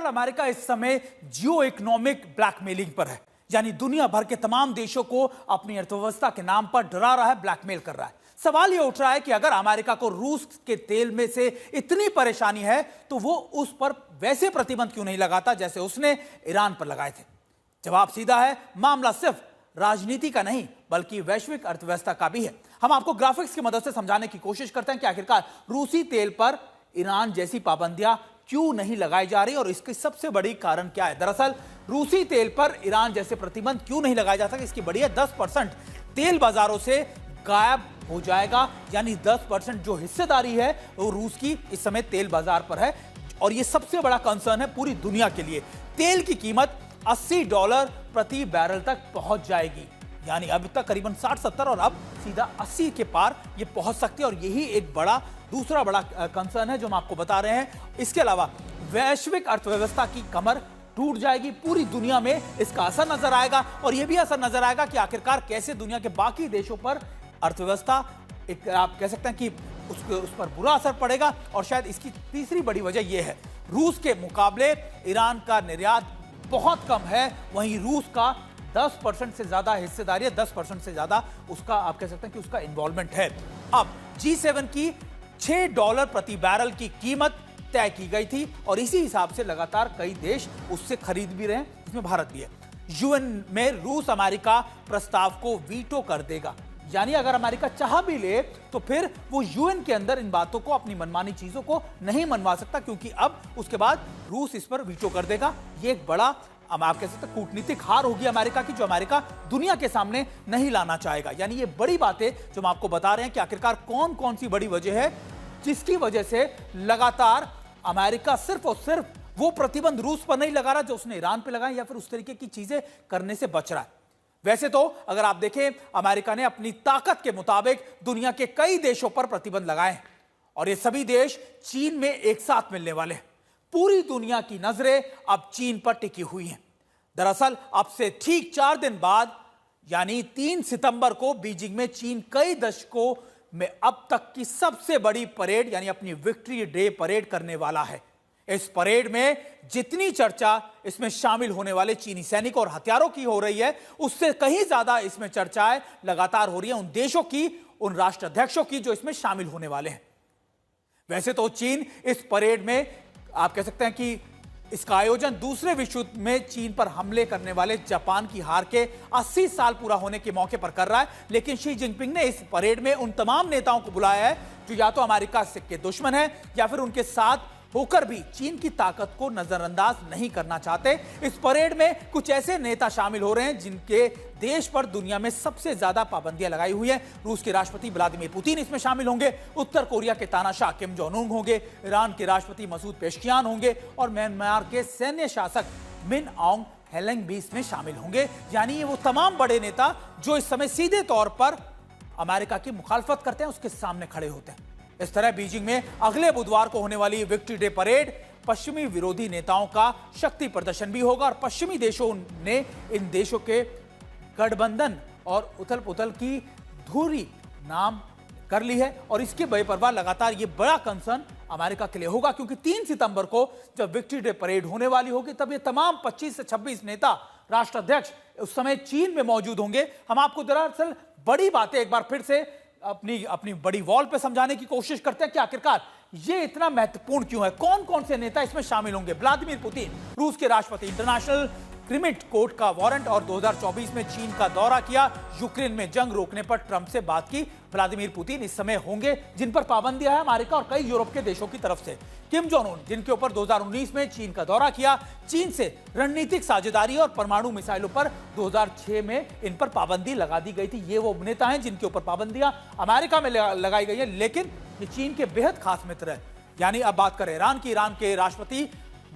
दरअसल अमेरिका इस समय जियो इकोनॉमिक ब्लैकमेलिंग पर है, यानी दुनिया भर के तमाम देशों को अपनी अर्थव्यवस्था के नाम पर डरा रहा है, ब्लैकमेल कर रहा है। सवाल यह उठ रहा है कि अगर अमेरिका को रूस के तेल में से इतनी परेशानी है तो वो उस पर वैसे प्रतिबंध क्यों नहीं लगाता जैसे उसने ईरान पर लगाए थे। जवाब सीधा है, मामला सिर्फ राजनीति का नहीं बल्कि वैश्विक अर्थव्यवस्था का भी है। हम आपको ग्राफिक्स की मदद से समझाने की कोशिश करते हैं कि आखिरकार रूसी तेल पर ईरान जैसी पाबंदियां क्यों नहीं लगाई जा रही और इसकी सबसे बड़ी कारण क्या है। दरअसल रूसी तेल पर ईरान जैसे प्रतिबंध क्यों नहीं लगाया जा सकता, इसकी बड़ी है 10% तेल बाजारों से गायब हो जाएगा, यानी 10% जो हिस्सेदारी है वो रूस की इस समय तेल बाजार पर है और ये सबसे बड़ा कंसर्न है पूरी दुनिया के लिए। तेल की कीमत $80 प्रति बैरल तक पहुंच जाएगी, यानी अब तक करीबन 60-70 और अब सीधा 80 के पार ये पहुंच सकती है और यही एक दूसरा बड़ा कंसर्न है जो हम आपको बता रहे हैं। इसके अलावा वैश्विक अर्थव्यवस्था की कमर टूट जाएगी, पूरी दुनिया में इसका असर नजर आएगा और यह भी असर नजर आएगा कि आखिरकार कैसे दुनिया के बाकी देशों पर अर्थव्यवस्था आप कह सकते हैं कि उस पर बुरा असर पड़ेगा। और शायद इसकी तीसरी बड़ी वजह यह है, रूस के मुकाबले ईरान का निर्यात बहुत कम है, वहीं रूस का 10% से ज्यादा हिस्सेदारी है, 10% से ज्यादा उसका आप कह सकते हैं कि उसका इन्वॉल्वमेंट है। अब G7 की $6 प्रति बैरल की कीमत तय की गई थी और इसी हिसाब से लगातार कई देश उससे खरीद भी रहे हैं, इसमें भारत भी है। यूएन में रूस अमेरिका प्रस्ताव को वीटो कर देगा, यानी अगर अमेरिका चाह भी ले तो फिर वो यूएन के अंदर इन बातों को, अपनी मनमानी चीजों को नहीं मनवा सकता, क्योंकि अब उसके बाद रूस इस पर वीटो कर देगा। ये एक बड़ा आप कह सकते हैं कूटनीतिक हार होगी अमेरिका की, जो अमेरिका दुनिया के सामने नहीं लाना चाहेगा। यानी ये बड़ी बातें जो हम आपको बता रहे हैं कि आखिरकार कौन कौन सी बड़ी वजह है जिसकी वजह से लगातार अमेरिका सिर्फ और सिर्फ वो प्रतिबंध रूस पर नहीं लगा रहा जो उसने ईरान पर लगाए या फिर उस तरीके की चीजें करने से बच रहा है। वैसे तो अगर आप देखें, अमेरिका ने अपनी ताकत के मुताबिक दुनिया के कई देशों पर प्रतिबंध लगाए और ये सभी देश चीन में एक साथ मिलने वाले हैं। पूरी दुनिया की नजरें अब चीन पर टिकी हुई हैं। दरअसल अब से ठीक 4 दिन बाद यानी 3 सितंबर को बीजिंग में चीन कई दशकों में अब तक की सबसे बड़ी परेड यानी अपनी विक्ट्री डे परेड करने वाला है। इस परेड में जितनी चर्चा इसमें शामिल होने वाले चीनी सैनिक और हथियारों की हो रही है, उससे कहीं ज्यादा इसमें चर्चाएं लगातार हो रही है उन देशों की, उन राष्ट्राध्यक्षों की जो इसमें शामिल होने वाले हैं। वैसे तो चीन इस परेड में आप कह सकते हैं कि इसका आयोजन दूसरे विश्व युद्ध में चीन पर हमले करने वाले जापान की हार के 80 साल पूरा होने के मौके पर कर रहा है, लेकिन शी जिनपिंग ने इस परेड में उन तमाम नेताओं को बुलाया है जो या तो अमेरिका के दुश्मन है या फिर उनके साथ होकर भी चीन की ताकत को नजरअंदाज नहीं करना चाहते। इस परेड में कुछ ऐसे नेता शामिल हो रहे हैं जिनके देश पर दुनिया में सबसे ज्यादा पाबंदियां लगाई हुई हैं। रूस के राष्ट्रपति व्लादिमीर पुतिन इसमें शामिल होंगे, उत्तर कोरिया के तानाशाह किम जोंग उन होंगे, ईरान के राष्ट्रपति मसूद पेशकियान होंगे और म्यांमार के सैन्य शासक मिन आंग हेलेंग भी इसमें शामिल होंगे। यानी ये वो तमाम बड़े नेता जो इस समय सीधे तौर पर अमेरिका की मुखालफत करते हैं उसके सामने खड़े होते हैं। इस तरह बीजिंग में अगले बुधवार को होने वाली विक्ट्री डे परेड पश्चिमी विरोधी नेताओं का शक्ति प्रदर्शन भी होगा और पश्चिमी देशों ने इन देशों के गठबंधन और उथल पुथल की धुरी नाम कर ली है और इसके बेपरवाह लगातार ये बड़ा कंसर्न अमेरिका के लिए होगा, क्योंकि 3 सितंबर को जब विक्ट्री डे परेड होने वाली होगी तब ये तमाम 25 से 26 नेता राष्ट्राध्यक्ष उस समय चीन में मौजूद होंगे। हम आपको दरअसल बड़ी बातें एक बार फिर से अपनी बड़ी वॉल पे समझाने की कोशिश करते हैं कि आखिरकार ये इतना महत्वपूर्ण क्यों है, कौन कौन से नेता इसमें शामिल होंगे। व्लादिमीर पुतिन रूस के राष्ट्रपति, इंटरनेशनल क्रिमिनल कोर्ट का वारंट और 2024 में चीन का दौरा किया, यूक्रेन में जंग रोकने पर ट्रंप से बात की। व्लादिमीर पुतिन इस समय होंगे जिन पर पाबंदियां है अमेरिका और कई यूरोप के देशों की तरफ से। किम जोंग उन जिनके ऊपर 2019 में चीन का दौरा किया, चीन से रणनीतिक साझेदारी और परमाणु मिसाइलों पर 2006 में इन पर पाबंदी लगा दी गई थी। ये वो नेता हैं जिनके ऊपर पाबंदियां अमेरिका में लगाई गई है, लेकिन ये चीन के बेहद खास मित्र है। यानी अब बात करें ईरान की, ईरान के राष्ट्रपति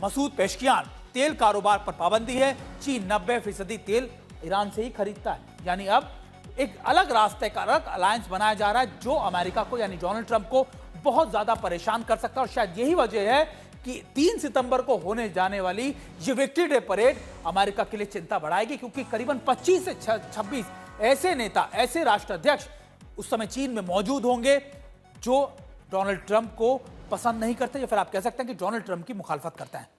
मसूद पेशकियान, तेल कारोबार पर पाबंदी है, चीन 90% तेल ईरान से ही खरीदता है। यानी अब एक अलग रास्ते का अलग अलायंस बनाया जा रहा है जो अमेरिका को यानी डोनाल्ड ट्रंप को बहुत ज्यादा परेशान कर सकता है और शायद यही वजह है कि 3 सितंबर को होने जाने वाली ये विक्ट्री डे परेड अमेरिका के लिए चिंता बढ़ाएगी, क्योंकि करीबन 25 से 26 ऐसे नेता, ऐसे राष्ट्राध्यक्ष उस समय चीन में मौजूद होंगे जो डोनाल्ड ट्रंप को पसंद नहीं करते या फिर आप कह सकते हैं कि डोनाल्ड ट्रंप की मुखालफत करते हैं।